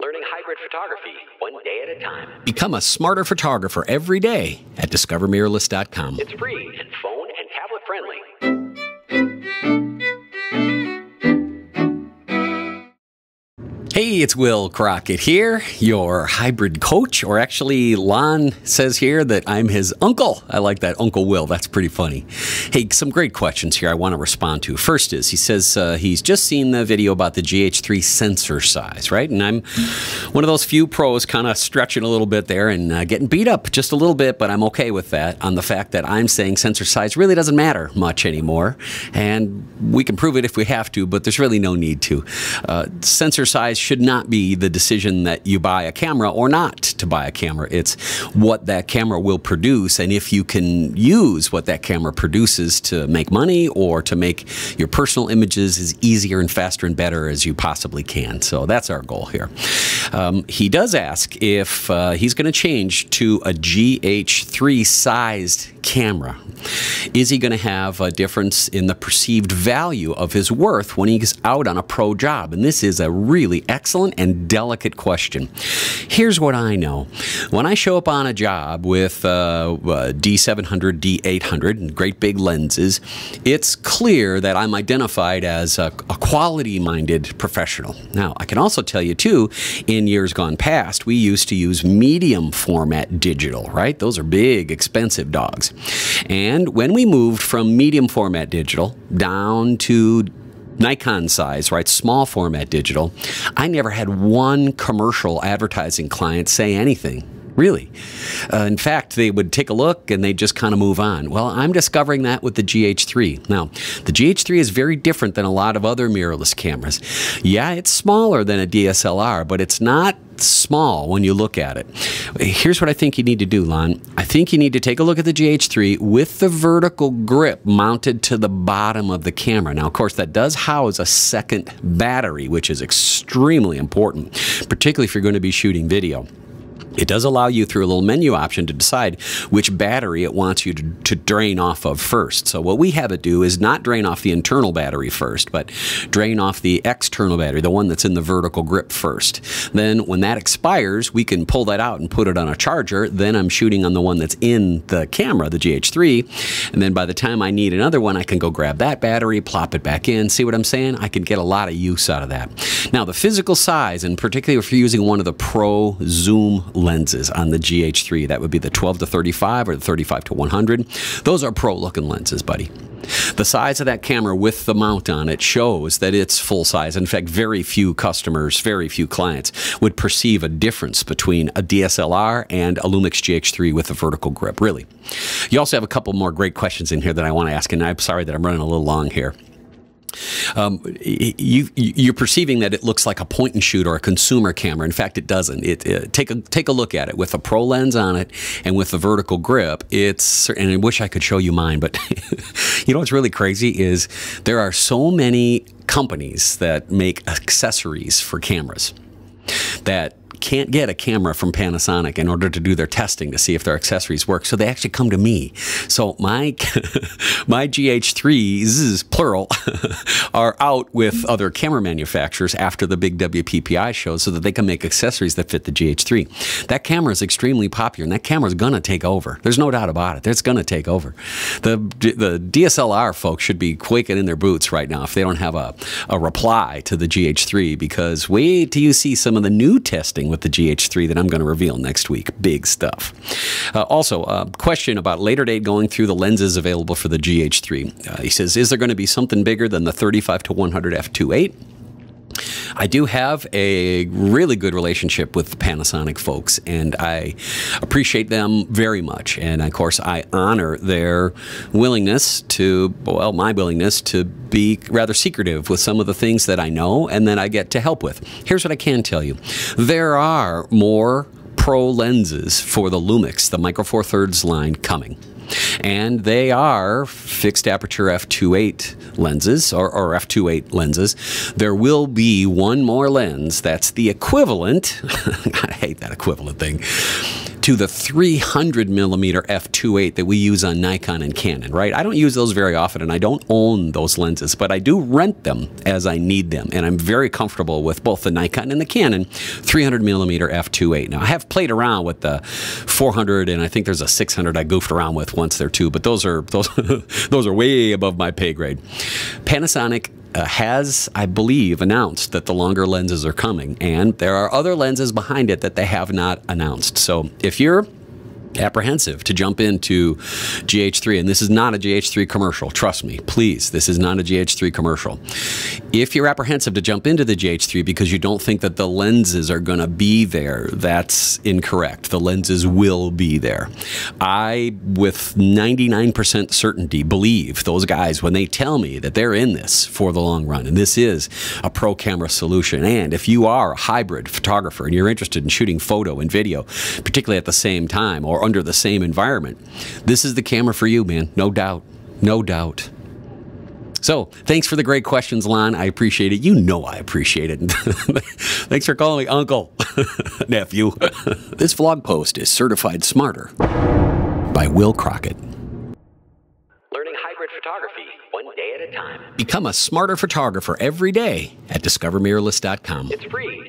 Learning hybrid photography, one day at a time. Become a smarter photographer every day at discovermirrorless.com. It's free and phone and tablet friendly. Hey, it's Will Crockett here, your hybrid coach, or actually Lon says here that I'm his uncle. I like that, Uncle Will. That's pretty funny. Hey, some great questions here I want to respond to. First is, he says he's just seen the video about the GH3 sensor size, right? And I'm one of those few pros kind of stretching a little bit there and getting beat up just a little bit, but I'm okay with that on the fact that I'm saying sensor size really doesn't matter much anymore. And we can prove it if we have to, but there's really no need to. Sensor size should not be the decision that you buy a camera or not to buy a camera. It's what that camera will produce, and if you can use what that camera produces to make money or to make your personal images as easier and faster and better as you possibly can. So that's our goal here. He does ask if he's going to change to a GH3 sized camera. Is he going to have a difference in the perceived value of his worth when he's out on a pro job? And this is a really excellent and delicate question. Here's what I know. When I show up on a job with D700, D800, and great big lenses, it's clear that I'm identified as a quality-minded professional. Now, I can also tell you, too, in years gone past, we used to use medium format digital, right? Those are big, expensive dogs. And when we moved from medium format digital down to Nikon size, right, small format digital, I never had one commercial advertising client say anything. Really. In fact, they would take a look and they'd just kind of move on. Well, I'm discovering that with the GH3. Now, the GH3 is very different than a lot of other mirrorless cameras. Yeah, it's smaller than a DSLR, but it's not small when you look at it. Here's what I think you need to do, Lon. I think you need to take a look at the GH3 with the vertical grip mounted to the bottom of the camera. Now, of course, that does house a second battery, which is extremely important, particularly if you're going to be shooting video. It does allow you, through a little menu option, to decide which battery it wants you to drain off of first. So what we have it do is not drain off the internal battery first, but drain off the external battery, the one that's in the vertical grip first. Then when that expires, we can pull that out and put it on a charger. Then I'm shooting on the one that's in the camera, the GH3. And then by the time I need another one, I can go grab that battery, plop it back in. See what I'm saying? I can get a lot of use out of that. Now, the physical size, and particularly if you're using one of the Pro Zoom lenses on the GH3, that would be the 12 to 35 or the 35 to 100. Those are pro looking lenses, buddy. The size of that camera with the mount on it shows that it's full size. In fact, very few customers, very few clients would perceive a difference between a DSLR and a Lumix GH3 with a vertical grip, really. You also have a couple more great questions in here that I want to ask, and I'm sorry that I'm running a little long here. You're perceiving that it looks like a point and shoot or a consumer camera. In fact, it doesn't. Take a look at it with a pro lens on it and with the vertical grip. And I wish I could show you mine, but you know what's really crazy is there are so many companies that make accessories for cameras that can't get a camera from Panasonic in order to do their testing to see if their accessories work. So they actually come to me. So my GH3s, plural, are out with other camera manufacturers after the big WPPI shows so that they can make accessories that fit the GH3. That camera is extremely popular, and that camera is going to take over. There's no doubt about it. It's going to take over. The DSLR folks should be quaking in their boots right now if they don't have a reply to the GH3, because wait till you see some of the new testing with the GH3 that I'm going to reveal next week. Big stuff. Also, a question about later date going through the lenses available for the GH3. He says, is there going to be something bigger than the 35 to 100 f2.8? I do have a really good relationship with the Panasonic folks, and I appreciate them very much. And of course, I honor their willingness to, well, my willingness to be rather secretive with some of the things that I know and that I get to help with. Here's what I can tell you. There are more pro lenses for the Lumix, the Micro Four Thirds line, coming. And they are fixed aperture f2.8 lenses, or f2.8 lenses. There will be one more lens that's the equivalent, I hate that equivalent thing, to the 300 millimeter f2.8 that we use on Nikon and Canon, right? I don't use those very often, and I don't own those lenses, but I do rent them as I need them, and I'm very comfortable with both the Nikon and the Canon 300 millimeter f2.8. Now, I have played around with the 400, and I think there's a 600 I goofed around with once there too, but those are those are way above my pay grade. Panasonic has, I believe, announced that the longer lenses are coming, and there are other lenses behind it that they have not announced. So if you're apprehensive to jump into GH3, and this is not a GH3 commercial, trust me, please, this is not a GH3 commercial. If you're apprehensive to jump into the GH3 because you don't think that the lenses are going to be there, that's incorrect. The lenses will be there. I, with 99% certainty, believe those guys when they tell me that they're in this for the long run, and this is a pro camera solution. And if you are a hybrid photographer and you're interested in shooting photo and video, particularly at the same time or under the same environment, this is the camera for you, man. No doubt. No doubt. So, thanks for the great questions, Lon. I appreciate it. You know I appreciate it. Thanks for calling me Uncle, nephew. This vlog post is certified smarter by Will Crockett. Learning hybrid photography one day at a time. Become a smarter photographer every day at discovermirrorless.com. It's free.